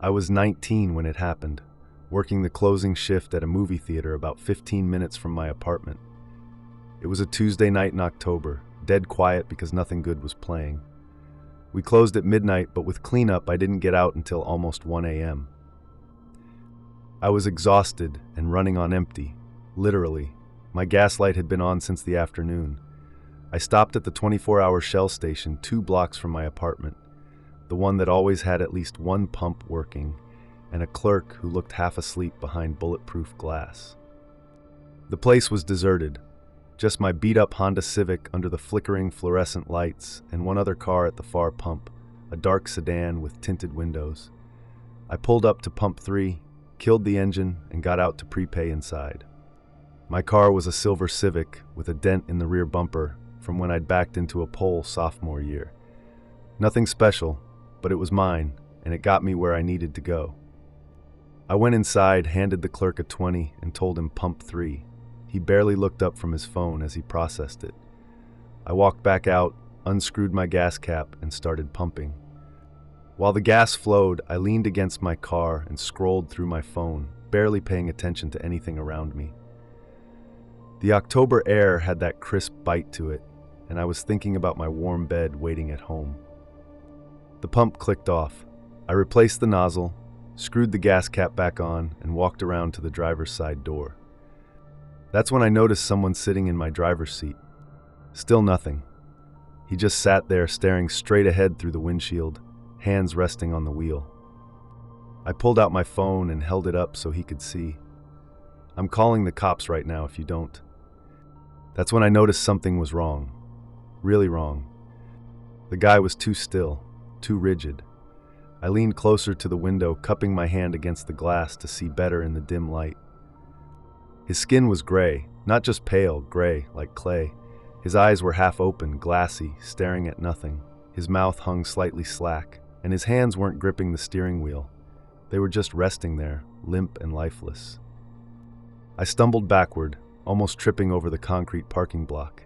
I was 19 when it happened, working the closing shift at a movie theater about 15 minutes from my apartment. It was a Tuesday night in October, dead quiet because nothing good was playing. We closed at midnight, but with cleanup, I didn't get out until almost 1 a.m. I was exhausted and running on empty, literally. My gas light had been on since the afternoon. I stopped at the 24-hour Shell station 2 blocks from my apartment, the one that always had at least one pump working, and a clerk who looked half asleep behind bulletproof glass. The place was deserted. Just my beat-up Honda Civic under the flickering fluorescent lights and one other car at the far pump, a dark sedan with tinted windows. I pulled up to pump 3, killed the engine, and got out to prepay inside. My car was a silver Civic with a dent in the rear bumper from when I'd backed into a pole sophomore year. Nothing special, but it was mine, and it got me where I needed to go. I went inside, handed the clerk a 20, and told him pump 3. He barely looked up from his phone as he processed it. I walked back out, unscrewed my gas cap, and started pumping. While the gas flowed, I leaned against my car and scrolled through my phone, barely paying attention to anything around me. The October air had that crisp bite to it, and I was thinking about my warm bed waiting at home. The pump clicked off. I replaced the nozzle, screwed the gas cap back on, and walked around to the driver's side door. That's when I noticed someone sitting in my driver's seat. Still nothing. He just sat there staring straight ahead through the windshield, hands resting on the wheel. I pulled out my phone and held it up so he could see. I'm calling the cops right now if you don't. That's when I noticed something was wrong. Really wrong. The guy was too still, too rigid. I leaned closer to the window, cupping my hand against the glass to see better in the dim light. His skin was gray, not just pale, gray, like clay. His eyes were half open, glassy, staring at nothing. His mouth hung slightly slack, and his hands weren't gripping the steering wheel. They were just resting there, limp and lifeless. I stumbled backward, almost tripping over the concrete parking block.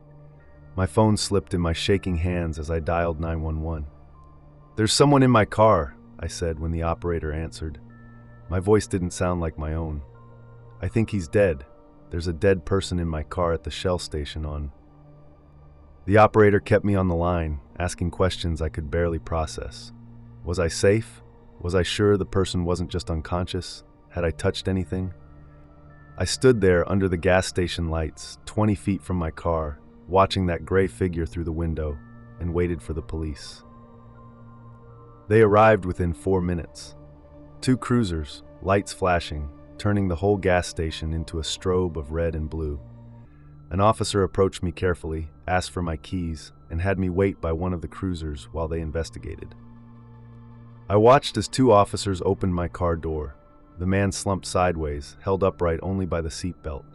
My phone slipped in my shaking hands as I dialed 911. "There's someone in my car," I said when the operator answered. My voice didn't sound like my own. "I think he's dead. There's a dead person in my car at the Shell station on." The operator kept me on the line, asking questions I could barely process. Was I safe? Was I sure the person wasn't just unconscious? Had I touched anything? I stood there under the gas station lights, 20 feet from my car, watching that gray figure through the window, and waited for the police. They arrived within 4 minutes. 2 cruisers, lights flashing, turning the whole gas station into a strobe of red and blue. An officer approached me carefully, asked for my keys, and had me wait by one of the cruisers while they investigated. I watched as 2 officers opened my car door. The man slumped sideways, held upright only by the seatbelt.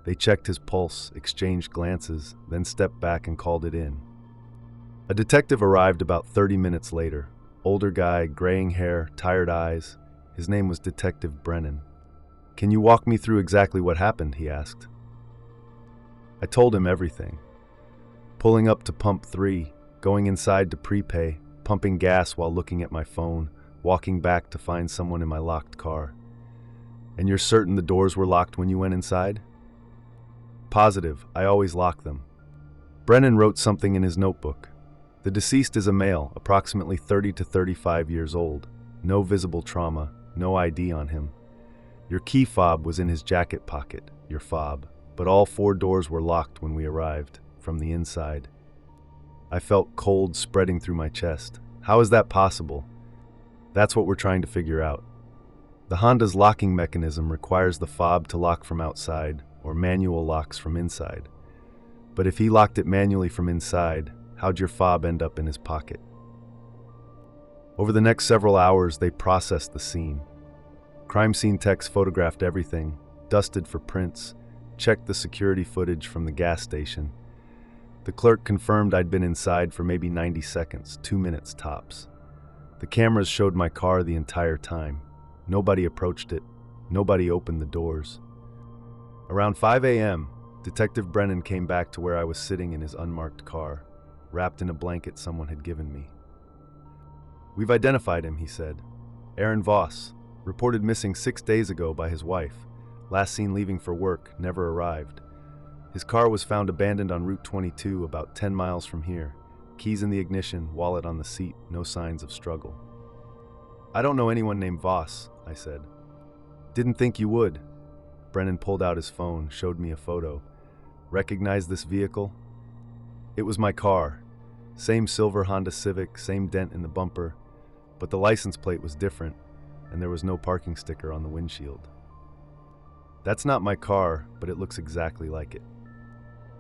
They checked his pulse, exchanged glances, then stepped back and called it in. A detective arrived about 30 minutes later. Older guy, graying hair, tired eyes. His name was Detective Brennan. "Can you walk me through exactly what happened?" he asked. I told him everything. Pulling up to pump 3, going inside to prepay, pumping gas while looking at my phone, walking back to find someone in my locked car. "And you're certain the doors were locked when you went inside?" "Positive. I always lock them." Brennan wrote something in his notebook. "The deceased is a male, approximately 30 to 35 years old. No visible trauma, no ID on him. Your key fob was in his jacket pocket, your fob, but all 4 doors were locked when we arrived, from the inside." I felt cold spreading through my chest. How is that possible? That's what we're trying to figure out. The Honda's locking mechanism requires the fob to lock from outside, or manual locks from inside. But if he locked it manually from inside, how'd your fob end up in his pocket? Over the next several hours, they processed the scene. Crime scene techs photographed everything, dusted for prints, checked the security footage from the gas station. The clerk confirmed I'd been inside for maybe 90 seconds, 2 minutes tops. The cameras showed my car the entire time. Nobody approached it. Nobody opened the doors. Around 5 a.m., Detective Brennan came back to where I was sitting in his unmarked car, wrapped in a blanket someone had given me. "We've identified him," he said. Aaron Voss, reported missing 6 days ago by his wife. Last seen leaving for work, never arrived. His car was found abandoned on Route 22, about 10 miles from here. Keys in the ignition, wallet on the seat, no signs of struggle. I don't know anyone named Voss, I said. Didn't think you would. Brennan pulled out his phone, showed me a photo. Recognize this vehicle? It was my car. Same silver Honda Civic, same dent in the bumper, but the license plate was different, and there was no parking sticker on the windshield. That's not my car, but it looks exactly like it.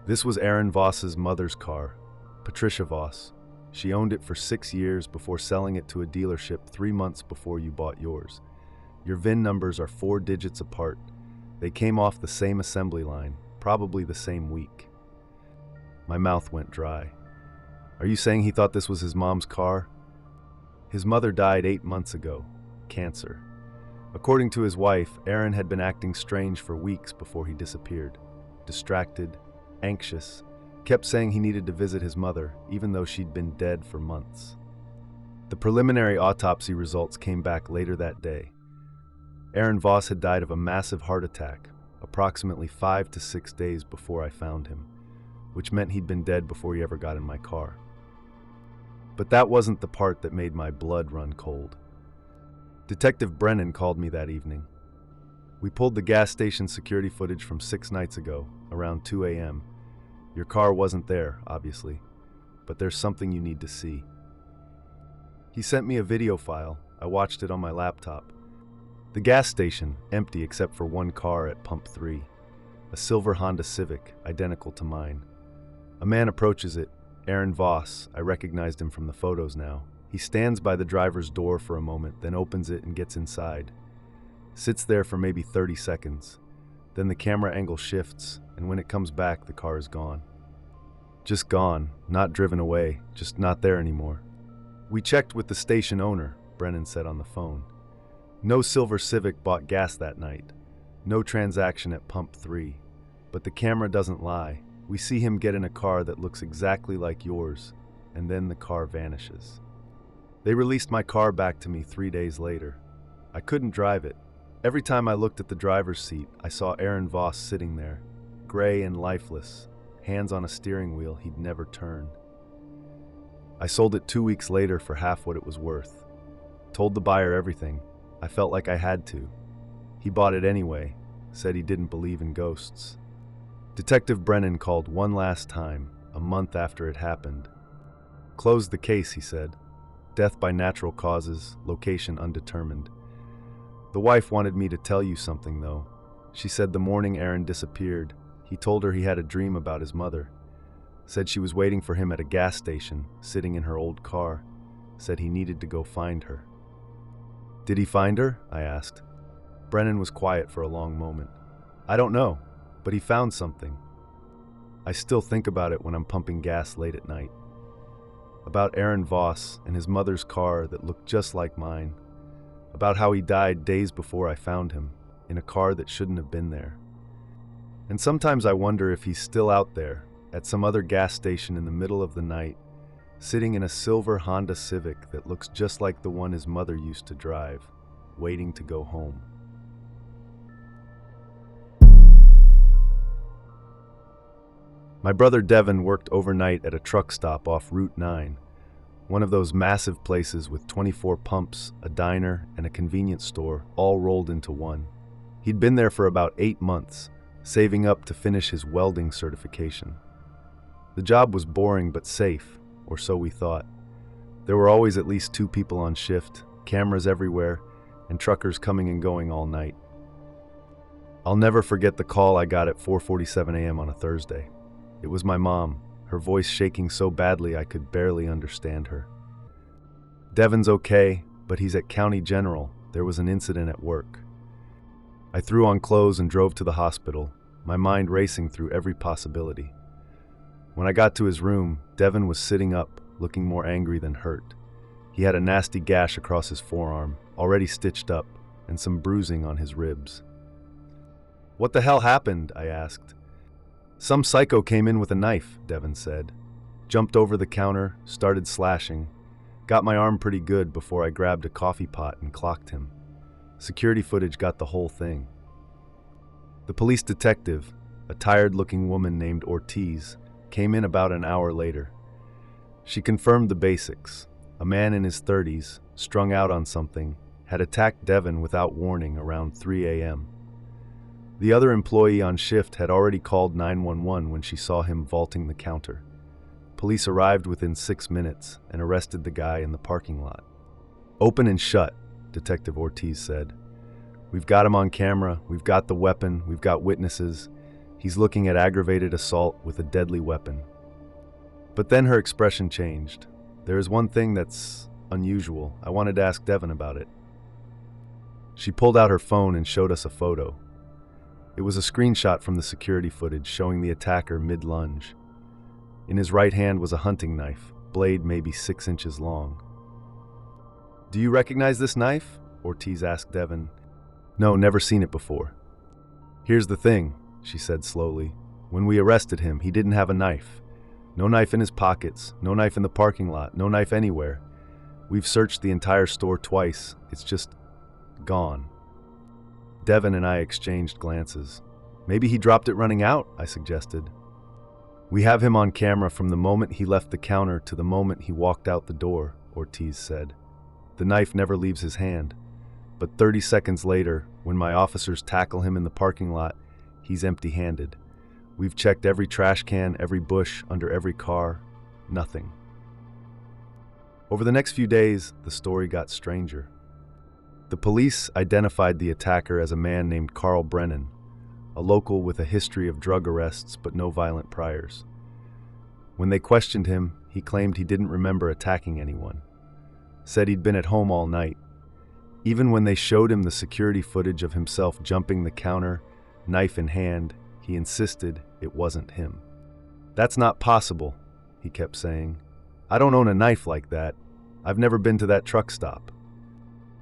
This was Aaron Voss's mother's car, Patricia Voss. She owned it for 6 years before selling it to a dealership 3 months before you bought yours. Your VIN numbers are 4 digits apart. They came off the same assembly line, probably the same week. My mouth went dry. Are you saying he thought this was his mom's car? His mother died 8 months ago, cancer. According to his wife, Aaron had been acting strange for weeks before he disappeared. Distracted, anxious, kept saying he needed to visit his mother, even though she'd been dead for months. The preliminary autopsy results came back later that day. Aaron Voss had died of a massive heart attack, approximately 5 to 6 days before I found him, which meant he'd been dead before he ever got in my car. But that wasn't the part that made my blood run cold. Detective Brennan called me that evening. We pulled the gas station security footage from 6 nights ago, around 2 a.m. Your car wasn't there, obviously, but there's something you need to see. He sent me a video file. I watched it on my laptop. The gas station, empty except for one car at pump 3, a silver Honda Civic, identical to mine. A man approaches it, Aaron Voss. I recognized him from the photos now. He stands by the driver's door for a moment, then opens it and gets inside. Sits there for maybe 30 seconds. Then the camera angle shifts, and when it comes back, the car is gone. Just gone, not driven away, just not there anymore. We checked with the station owner, Brennan said on the phone. No silver Civic bought gas that night. No transaction at pump 3. But the camera doesn't lie. We see him get in a car that looks exactly like yours, and then the car vanishes. They released my car back to me 3 days later. I couldn't drive it. Every time I looked at the driver's seat, I saw Aaron Voss sitting there, gray and lifeless, hands on a steering wheel he'd never turn. I sold it 2 weeks later for half what it was worth. Told the buyer everything. I felt like I had to. He bought it anyway, said he didn't believe in ghosts. Detective Brennan called one last time, a month after it happened. Closed the case, he said. Death by natural causes, location undetermined. The wife wanted me to tell you something, though. She said the morning Aaron disappeared, he told her he had a dream about his mother. Said she was waiting for him at a gas station, sitting in her old car. Said he needed to go find her. Did he find her? I asked. Brennan was quiet for a long moment. I don't know, but he found something. I still think about it when I'm pumping gas late at night. About Aaron Voss and his mother's car that looked just like mine. About how he died days before I found him, in a car that shouldn't have been there. And sometimes I wonder if he's still out there, at some other gas station in the middle of the night, sitting in a silver Honda Civic that looks just like the one his mother used to drive, waiting to go home. My brother Devin worked overnight at a truck stop off Route 9, one of those massive places with 24 pumps, a diner, and a convenience store all rolled into one. He'd been there for about 8 months, saving up to finish his welding certification. The job was boring but safe, or so we thought. There were always at least 2 people on shift, cameras everywhere, and truckers coming and going all night. I'll never forget the call I got at 4:47 a.m. on a Thursday. It was my mom, her voice shaking so badly I could barely understand her. Devin's okay, but he's at County General. There was an incident at work. I threw on clothes and drove to the hospital, my mind racing through every possibility. When I got to his room, Devin was sitting up, looking more angry than hurt. He had a nasty gash across his forearm, already stitched up, and some bruising on his ribs. "What the hell happened?" I asked. "Some psycho came in with a knife," Devin said. Jumped over the counter, started slashing. Got my arm pretty good before I grabbed a coffee pot and clocked him. Security footage got the whole thing. The police detective, a tired-looking woman named Ortiz, came in about an hour later. She confirmed the basics. A man in his 30s, strung out on something, had attacked Devin without warning around 3 a.m. The other employee on shift had already called 911 when she saw him vaulting the counter. Police arrived within 6 minutes and arrested the guy in the parking lot. "Open and shut," Detective Ortiz said. "We've got him on camera, we've got the weapon, we've got witnesses. He's looking at aggravated assault with a deadly weapon." But then her expression changed. "There is one thing that's unusual. I wanted to ask Devin about it." She pulled out her phone and showed us a photo. It was a screenshot from the security footage showing the attacker mid-lunge. In his right hand was a hunting knife, blade maybe 6 inches long. "Do you recognize this knife?" Ortiz asked Devin. "No, never seen it before." "Here's the thing," she said slowly. "When we arrested him, he didn't have a knife. No knife in his pockets, no knife in the parking lot, no knife anywhere. We've searched the entire store twice. It's just gone." Devin and I exchanged glances. "Maybe he dropped it running out," I suggested. "We have him on camera from the moment he left the counter to the moment he walked out the door," Ortiz said. "The knife never leaves his hand. But 30 seconds later, when my officers tackle him in the parking lot, he's empty-handed. We've checked every trash can, every bush, under every car. Nothing." Over the next few days, the story got stranger. The police identified the attacker as a man named Carl Brennan, a local with a history of drug arrests but no violent priors. When they questioned him, he claimed he didn't remember attacking anyone. Said he'd been at home all night. Even when they showed him the security footage of himself jumping the counter, knife in hand, he insisted it wasn't him. "That's not possible," he kept saying. "I don't own a knife like that. I've never been to that truck stop."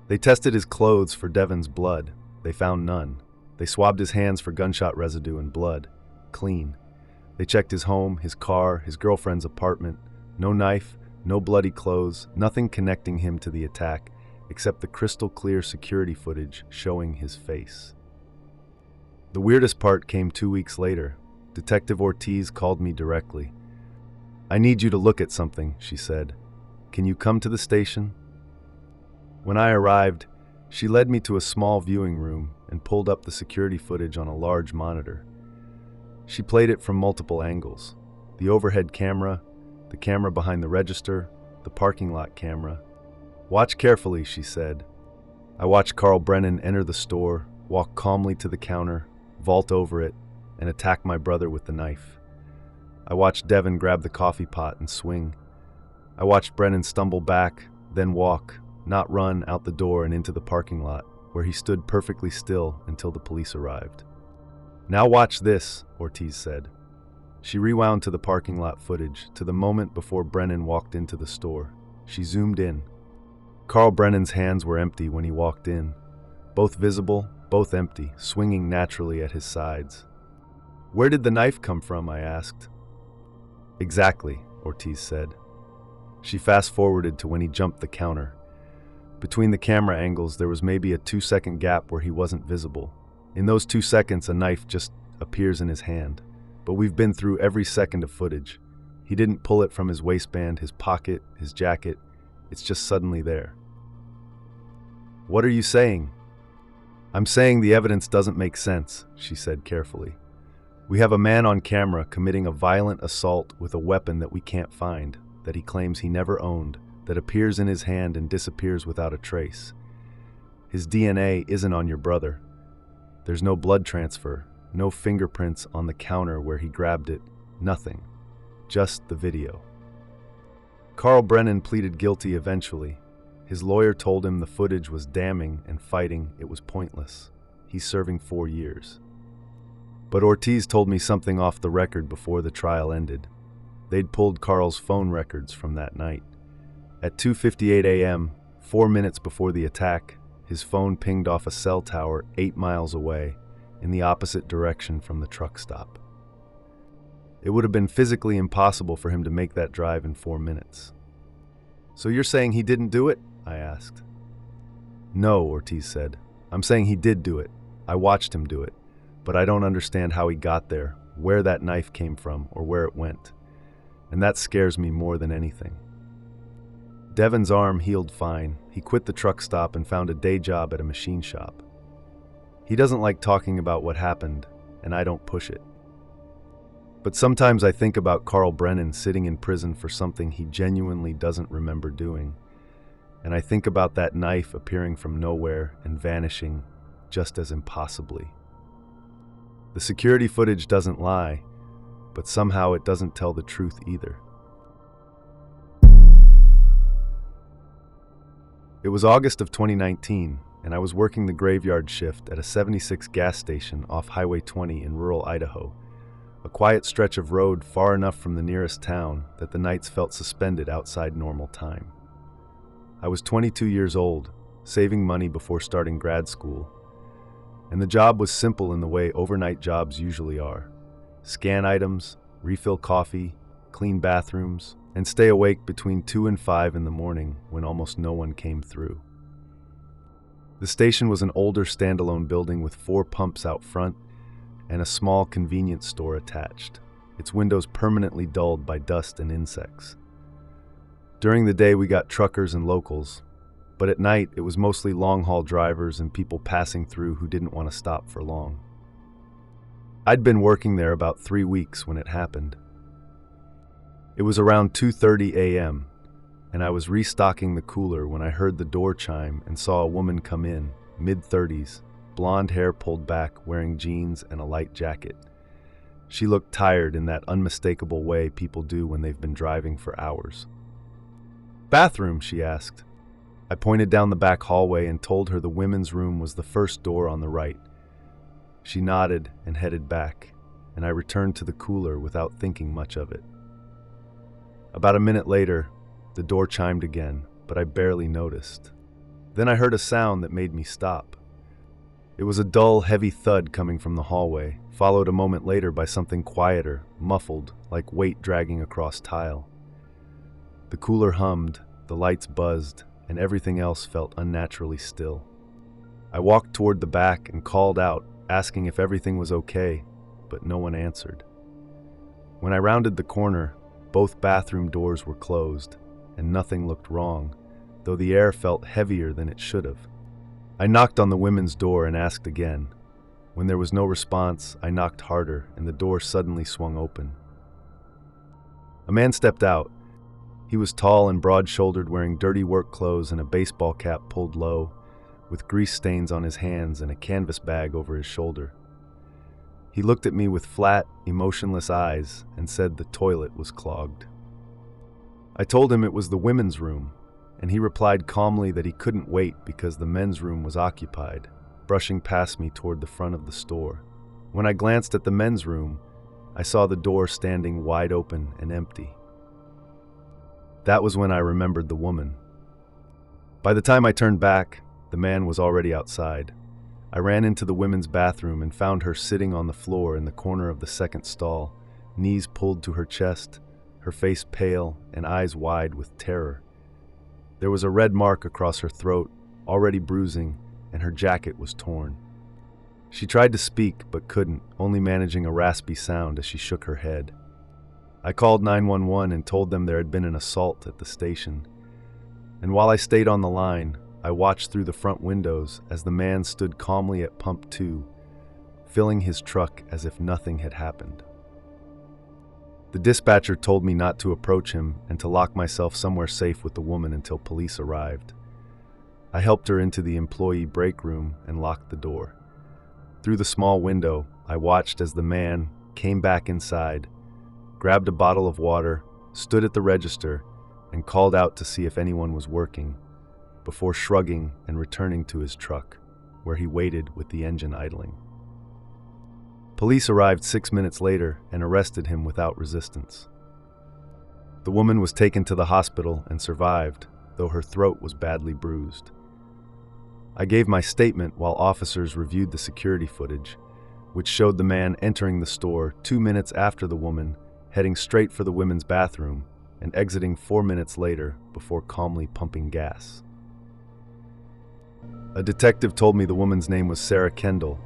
They tested his clothes for Devin's blood. They found none. They swabbed his hands for gunshot residue and blood. Clean. They checked his home, his car, his girlfriend's apartment. No knife, no bloody clothes, nothing connecting him to the attack, except the crystal-clear security footage showing his face. The weirdest part came 2 weeks later. Detective Ortiz called me directly. "I need you to look at something," she said. "Can you come to the station?" When I arrived, she led me to a small viewing room and pulled up the security footage on a large monitor. She played it from multiple angles. The overhead camera, the camera behind the register, the parking lot camera. "Watch carefully," she said. I watched Carl Brennan enter the store, walk calmly to the counter, vault over it, and attack my brother with the knife. I watched Devin grab the coffee pot and swing. I watched Brennan stumble back, then walk, not run, out the door and into the parking lot, where he stood perfectly still until the police arrived. "Now watch this," Ortiz said. She rewound to the parking lot footage, to the moment before Brennan walked into the store. She zoomed in. Carl Brennan's hands were empty when he walked in. Both visible, both empty, swinging naturally at his sides. "Where did the knife come from?" I asked. "Exactly," Ortiz said. She fast-forwarded to when he jumped the counter. Between the camera angles, there was maybe a 2-second gap where he wasn't visible. In those 2 seconds, a knife just appears in his hand. But we've been through every second of footage. He didn't pull it from his waistband, his pocket, his jacket. It's just suddenly there. "What are you saying?" "I'm saying the evidence doesn't make sense," she said carefully. "We have a man on camera committing a violent assault with a weapon that we can't find, that he claims he never owned, that appears in his hand and disappears without a trace. His DNA isn't on your brother. There's no blood transfer, no fingerprints on the counter where he grabbed it, nothing. Just the video." Carl Brennan pleaded guilty eventually. His lawyer told him the footage was damning and fighting it was pointless. He's serving 4 years. But Ortiz told me something off the record before the trial ended. They'd pulled Carl's phone records from that night. At 2:58 a.m., 4 minutes before the attack, his phone pinged off a cell tower 8 miles away, in the opposite direction from the truck stop. It would have been physically impossible for him to make that drive in 4 minutes. So you're saying he didn't do it? I asked. No, Ortiz said. I'm saying he did do it. I watched him do it. But I don't understand how he got there, where that knife came from, or where it went. And that scares me more than anything. Devin's arm healed fine. He quit the truck stop and found a day job at a machine shop. He doesn't like talking about what happened, and I don't push it. But sometimes I think about Carl Brennan sitting in prison for something he genuinely doesn't remember doing. And I think about that knife appearing from nowhere and vanishing just as impossibly. The security footage doesn't lie, but somehow it doesn't tell the truth either. It was August of 2019, and I was working the graveyard shift at a 76 gas station off Highway 20 in rural Idaho, a quiet stretch of road far enough from the nearest town that the nights felt suspended outside normal time. I was 22 years old, saving money before starting grad school, and the job was simple in the way overnight jobs usually are. Scan items, refill coffee, clean bathrooms, and stay awake between 2 and 5 in the morning when almost no one came through. The station was an older standalone building with 4 pumps out front and a small convenience store attached, its windows permanently dulled by dust and insects. During the day we got truckers and locals, but at night it was mostly long-haul drivers and people passing through who didn't want to stop for long. I'd been working there about 3 weeks when it happened. It was around 2:30 a.m., and I was restocking the cooler when I heard the door chime and saw a woman come in, mid-30s, blonde hair pulled back, wearing jeans and a light jacket. She looked tired in that unmistakable way people do when they've been driving for hours. "Bathroom?" she asked. I pointed down the back hallway and told her the women's room was the first door on the right. She nodded and headed back, and I returned to the cooler without thinking much of it. About a minute later, the door chimed again, but I barely noticed. Then I heard a sound that made me stop. It was a dull, heavy thud coming from the hallway, followed a moment later by something quieter, muffled, like weight dragging across tile. The cooler hummed, the lights buzzed, and everything else felt unnaturally still. I walked toward the back and called out, asking if everything was okay, but no one answered. When I rounded the corner, both bathroom doors were closed, and nothing looked wrong, though the air felt heavier than it should have. I knocked on the women's door and asked again. When there was no response, I knocked harder, and the door suddenly swung open. A man stepped out. He was tall and broad-shouldered, wearing dirty work clothes and a baseball cap pulled low, with grease stains on his hands and a canvas bag over his shoulder. He looked at me with flat, emotionless eyes and said the toilet was clogged. I told him it was the women's room, and he replied calmly that he couldn't wait because the men's room was occupied, brushing past me toward the front of the store. When I glanced at the men's room, I saw the door standing wide open and empty. That was when I remembered the woman. By the time I turned back, the man was already outside. I ran into the women's bathroom and found her sitting on the floor in the corner of the second stall, knees pulled to her chest, her face pale and eyes wide with terror. There was a red mark across her throat, already bruising, and her jacket was torn. She tried to speak but couldn't, only managing a raspy sound as she shook her head. I called 911 and told them there had been an assault at the station. And while I stayed on the line, I watched through the front windows as the man stood calmly at pump 2, filling his truck as if nothing had happened. The dispatcher told me not to approach him and to lock myself somewhere safe with the woman until police arrived. I helped her into the employee break room and locked the door. Through the small window, I watched as the man came back inside, grabbed a bottle of water, stood at the register, and called out to see if anyone was working, before shrugging and returning to his truck, where he waited with the engine idling. Police arrived 6 minutes later and arrested him without resistance. The woman was taken to the hospital and survived, though her throat was badly bruised. I gave my statement while officers reviewed the security footage, which showed the man entering the store 2 minutes after the woman, heading straight for the women's bathroom, and exiting 4 minutes later before calmly pumping gas. A detective told me the woman's name was Sarah Kendall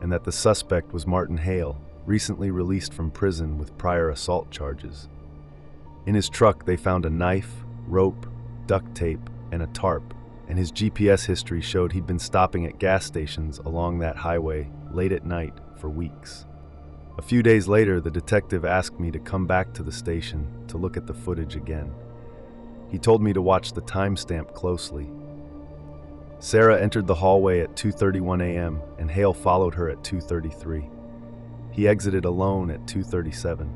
and that the suspect was Martin Hale, recently released from prison with prior assault charges. In his truck, they found a knife, rope, duct tape, and a tarp, and his GPS history showed he'd been stopping at gas stations along that highway late at night for weeks. A few days later, the detective asked me to come back to the station to look at the footage again. He told me to watch the timestamp closely. Sarah entered the hallway at 2:31 a.m. and Hale followed her at 2:33. He exited alone at 2:37.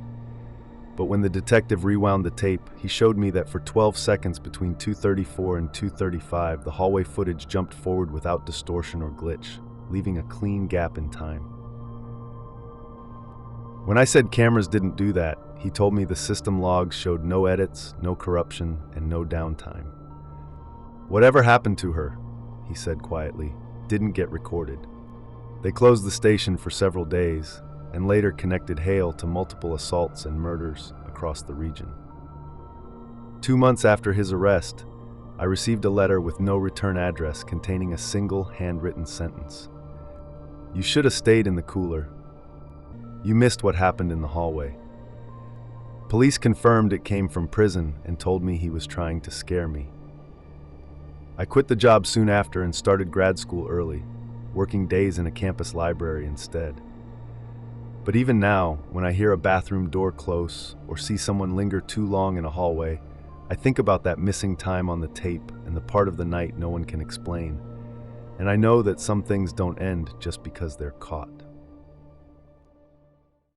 But when the detective rewound the tape, he showed me that for 12 seconds between 2:34 and 2:35, the hallway footage jumped forward without distortion or glitch, leaving a clean gap in time. When I said cameras didn't do that, he told me the system logs showed no edits, no corruption, and no downtime. Whatever happened to her, he said quietly, didn't get recorded. They closed the station for several days, and later connected Hale to multiple assaults and murders across the region. 2 months after his arrest, I received a letter with no return address containing a single handwritten sentence. "You should have stayed in the cooler. You missed what happened in the hallway." Police confirmed it came from prison and told me he was trying to scare me. I quit the job soon after and started grad school early, working days in a campus library instead. But even now, when I hear a bathroom door close or see someone linger too long in a hallway, I think about that missing time on the tape and the part of the night no one can explain. And I know that some things don't end just because they're caught.